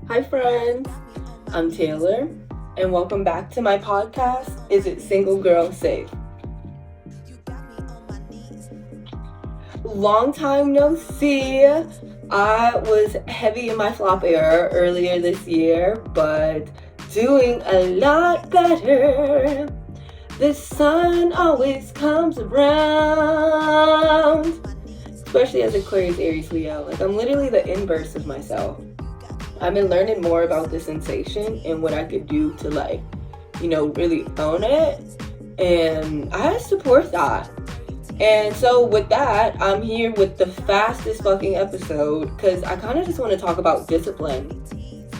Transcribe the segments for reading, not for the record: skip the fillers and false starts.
Hi friends, I'm Taylor, and welcome back to my podcast, Is It Single Girl Safe? Long time no see. I was heavy in my flop era earlier this year, but doing a lot better. The sun always comes around, especially as Aquarius, Aries, Leo. Like, I'm literally the inverse of myself. I've been learning more about the sensation and what I could do to really own it. And I support that. And so with that, I'm here with the fastest fucking episode because I kind of just want to talk about discipline.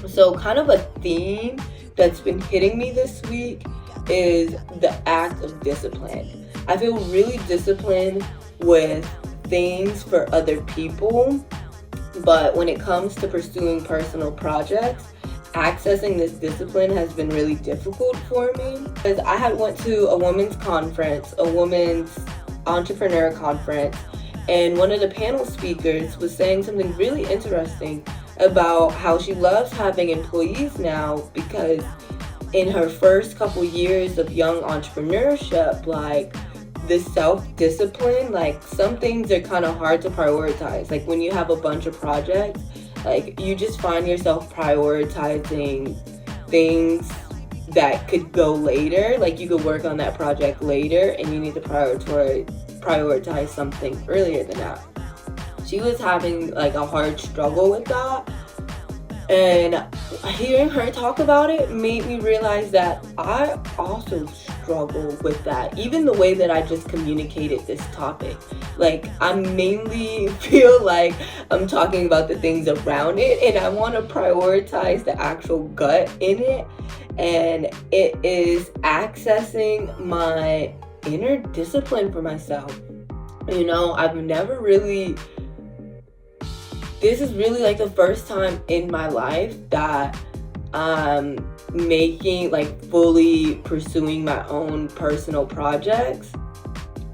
So kind of a theme that's been hitting me this week is the act of discipline. I feel really disciplined with things for other people, but when it comes to pursuing personal projects, accessing this discipline has been really difficult for me. Because I had went to a women's conference, a women's entrepreneur conference, and one of the panel speakers was saying something really interesting about how she loves having employees now because in her first couple years of young entrepreneurship, the self-discipline, some things are kind of hard to prioritize. Like when you have a bunch of projects, you just find yourself prioritizing things that could go later. Like you could work on that project later and you need to prioritize something earlier than that. She was having a hard struggle with that. And hearing her talk about it made me realize that I also struggle with that. Even the way that I just communicated this topic. I mainly feel like I'm talking about the things around it and I want to prioritize the actual gut in it. And it is accessing my inner discipline for myself. I've never really... This is really the first time in my life that I'm fully pursuing my own personal projects.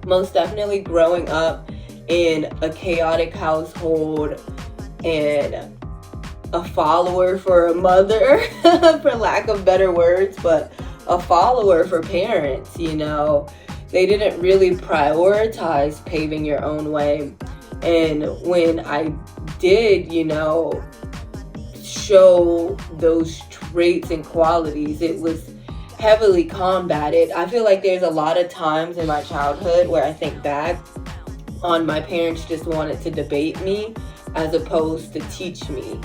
Most definitely growing up in a chaotic household and a follower for a mother, for lack of better words, but a follower for parents, They didn't really prioritize paving your own way. And when I did, show those traits and qualities, it was heavily combated. I feel like there's a lot of times in my childhood where I think back on my parents just wanted to debate me as opposed to teach me.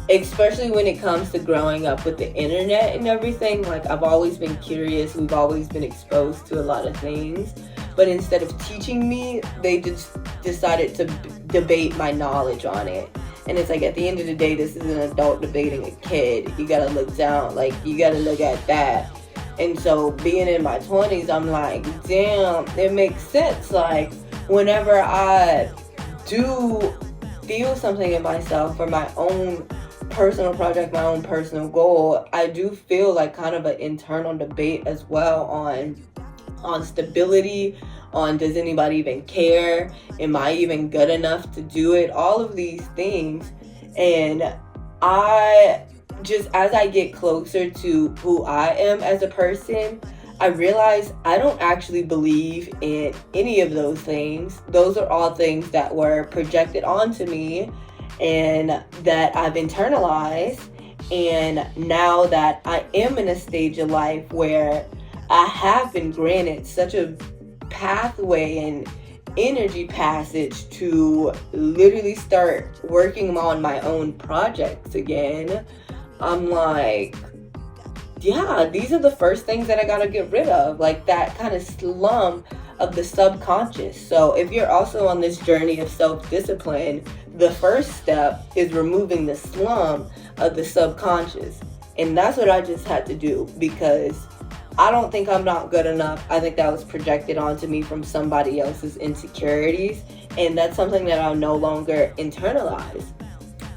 Especially when it comes to growing up with the internet and everything, I've always been curious. We've always been exposed to a lot of things. But instead of teaching me, they just decided to debate my knowledge on it. And it's at the end of the day, this is an adult debating a kid. You gotta look down, you gotta look at that. And so being in my 20s, I'm damn, it makes sense. Whenever I do feel something in myself for my own personal project, my own personal goal, I do feel kind of an internal debate as well on stability, on does anybody even care? Am I even good enough to do it? All of these things. And I just, as I get closer to who I am as a person, I realize I don't actually believe in any of those things. Those are all things that were projected onto me and that I've internalized. And now that I am in a stage of life where I have been granted such a pathway and energy passage to literally start working on my own projects again, I'm yeah, these are the first things that I gotta get rid of, that kind of slum of the subconscious. So if you're also on this journey of self-discipline, the first step is removing the slum of the subconscious. And that's what I just had to do because I don't think I'm not good enough. I think that was projected onto me from somebody else's insecurities. And that's something that I'll no longer internalize.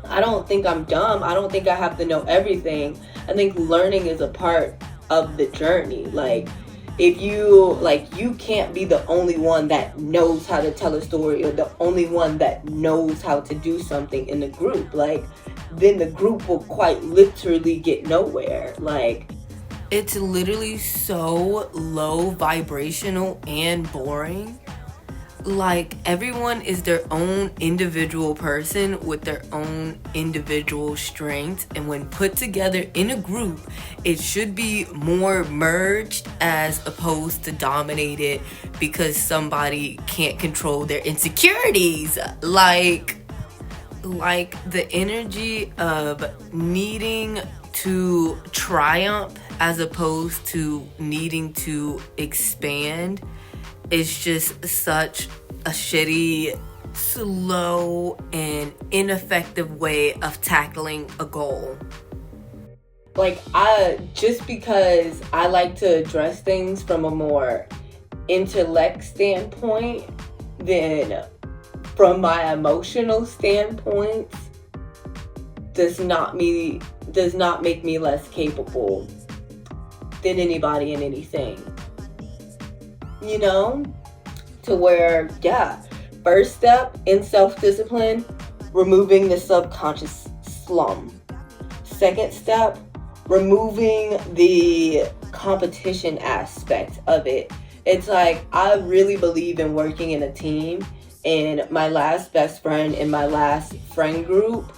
I don't think I'm dumb. I don't think I have to know everything. I think learning is a part of the journey. If you can't be the only one that knows how to tell a story or the only one that knows how to do something in the group. then the group will quite literally get nowhere. Like, it's literally so low vibrational and boring. Like, everyone is their own individual person with their own individual strengths, and when put together in a group, it should be more merged as opposed to dominated because somebody can't control their insecurities. Like the energy of needing to triumph as opposed to needing to expand is just such a shitty, slow, and ineffective way of tackling a goal. Like, just because I like to address things from a more intellect standpoint than from my emotional standpoint does not make me less capable than anybody and anything. You know? To where, first step in self-discipline, removing the subconscious slump. Second step, removing the competition aspect of it. It's like, I really believe in working in a team, and my last best friend in my last friend group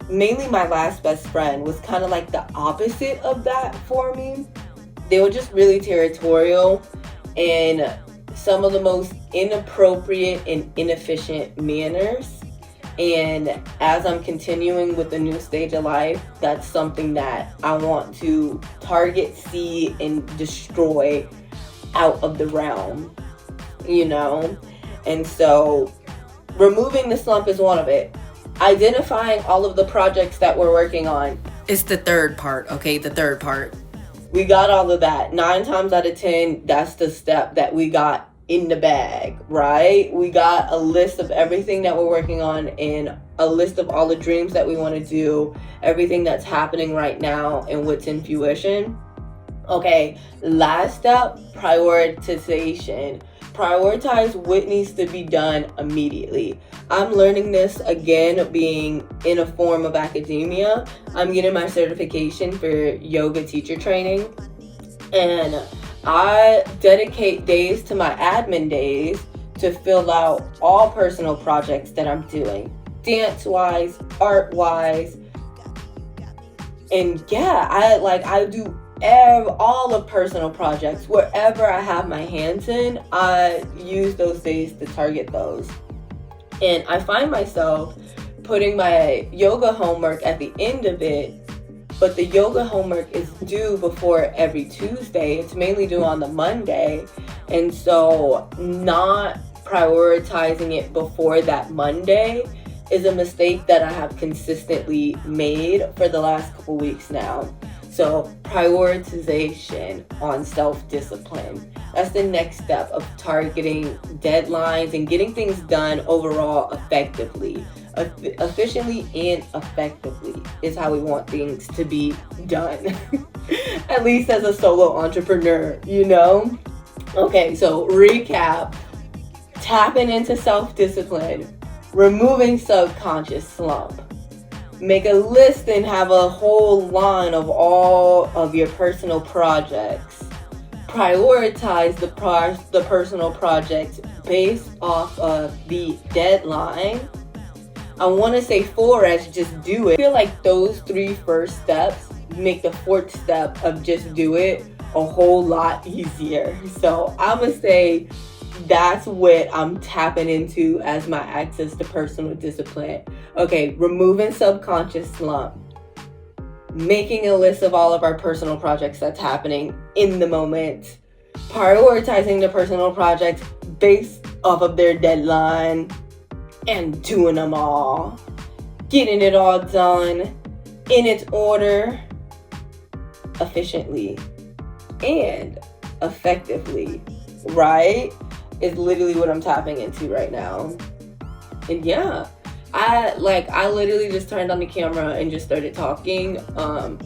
mainly my last best friend was kind of like the opposite of that for me. They were just really territorial in some of the most inappropriate and inefficient manners. And as I'm continuing with the new stage of life, that's something that I want to target, see, and destroy out of the realm, you know? And so removing the slump is one of it. Identifying all of the projects that we're working on. It's the third part, okay? The third part. We got all of that. 9 times out of 10, that's the step that we got in the bag, right? We got a list of everything that we're working on and a list of all the dreams that we want to do, everything that's happening right now and what's in fruition. Okay, last step, prioritization. Prioritize what needs to be done immediately. I'm learning this again, being in a form of academia. I'm getting my certification for yoga teacher training, and I dedicate days to my admin days to fill out all personal projects that I'm doing, dance-wise, art-wise, and I do all of personal projects. Wherever I have my hands in, I use those days to target those. And I find myself putting my yoga homework at the end of it, but the yoga homework is due before every Tuesday. It's mainly due on the Monday. And so not prioritizing it before that Monday is a mistake that I have consistently made for the last couple weeks now. So prioritization on self-discipline. That's the next step of targeting deadlines and getting things done overall effectively. Efficiently and effectively is how we want things to be done. At least as a solo entrepreneur, you know? Okay, so recap. Tapping into self-discipline. Removing subconscious slump. Make a list and have a whole line of all of your personal projects. Prioritize the personal projects based off of the deadline. I want to say 4 as just do it. I feel like those 3 first steps make the 4th step of just do it a whole lot easier. So I'm going to say that's what I'm tapping into as my access to personal discipline. Okay, removing subconscious slump. Making a list of all of our personal projects that's happening in the moment. Prioritizing the personal projects based off of their deadline. And doing them all. Getting it all done in its order. Efficiently. And effectively. Right? Is literally what I'm tapping into right now. And yeah, I literally just turned on the camera and just started talking,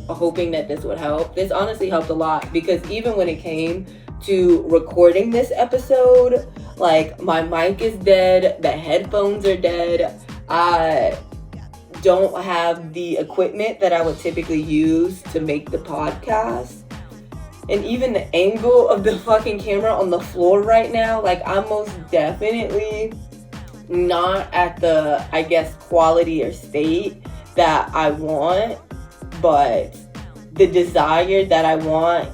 hoping that this would help. This honestly helped a lot, because even when it came to recording this episode, like, my mic is dead, the headphones are dead. I don't have the equipment that I would typically use to make the podcast. And even the angle of the fucking camera on the floor right now, like, I'm most definitely not at the, I guess, quality or state that I want, but the desire that I want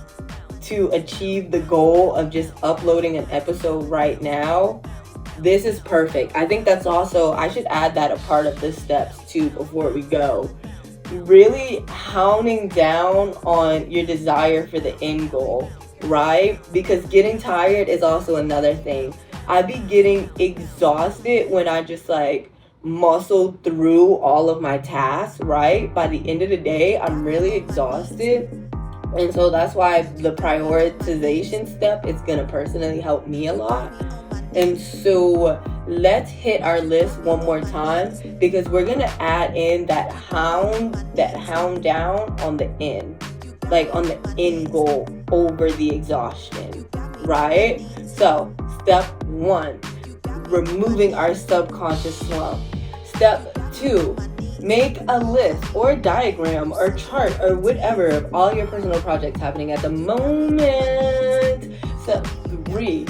to achieve the goal of just uploading an episode right now, this is perfect. I think that's also, I should add that a part of the steps too before we go. Really hounding down on your desire for the end goal, right? Because getting tired is also another thing. I be getting exhausted when I just like muscle through all of my tasks, right? By the end of the day, I'm really exhausted. And so that's why the prioritization step is going to personally help me a lot. And so let's hit our list one more time, because we're going to add in that hound down on the end, like on the end goal over the exhaustion, right? So step 1, removing our subconscious slump. Step 2, make a list or a diagram or chart or whatever of all your personal projects happening at the moment. Step 3,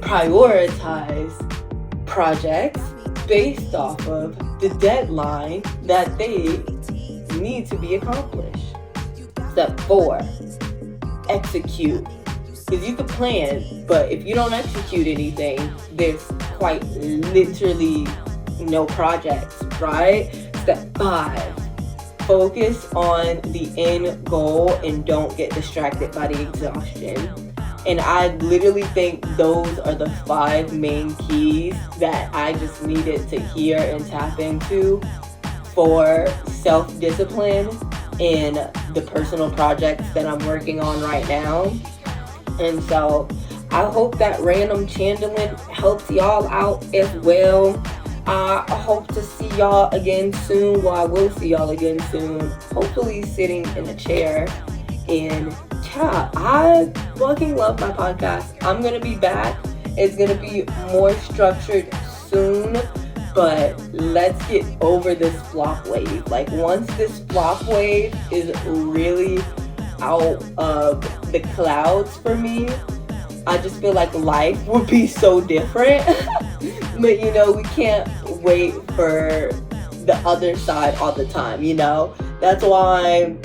prioritize projects based off of the deadline that they need to be accomplished. Step 4, execute. Because you can plan, but if you don't execute anything, there's quite literally no projects, right? Step 5, focus on the end goal and don't get distracted by the exhaustion. And I literally think those are the 5 main keys that I just needed to hear and tap into for self-discipline in the personal projects that I'm working on right now. And so I hope that random channeling helps y'all out as well. I hope to see y'all again soon. Well, I will see y'all again soon. Hopefully sitting in a chair. And yeah, I fucking love my podcast. I'm going to be back. It's going to be more structured soon. But let's get over this flop wave. Like, once this flop wave is really out of the clouds for me, I just feel like life would be so different. But you know, we can't wait for the other side all the time, you know? That's why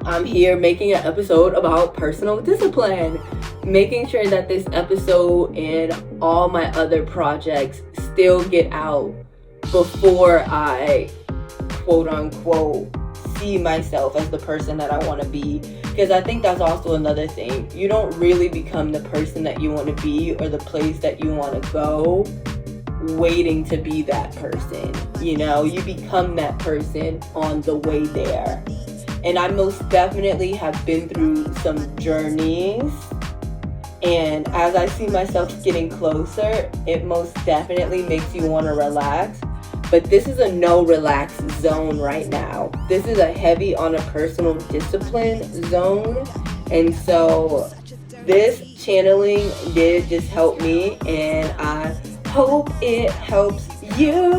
I'm here making an episode about personal discipline, making sure that this episode and all my other projects still get out before I quote unquote see myself as the person that I want to be. Because I think that's also another thing. You don't really become the person that you want to be or the place that you want to go waiting to be that person. You know, you become that person on the way there. And I most definitely have been through some journeys. And as I see myself getting closer, it most definitely makes you want to relax. But this is a no relax zone right now. This is a heavy on a personal discipline zone. And so this channeling did just help me, and I hope it helps you.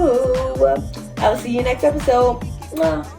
I'll see you next episode. Mwah.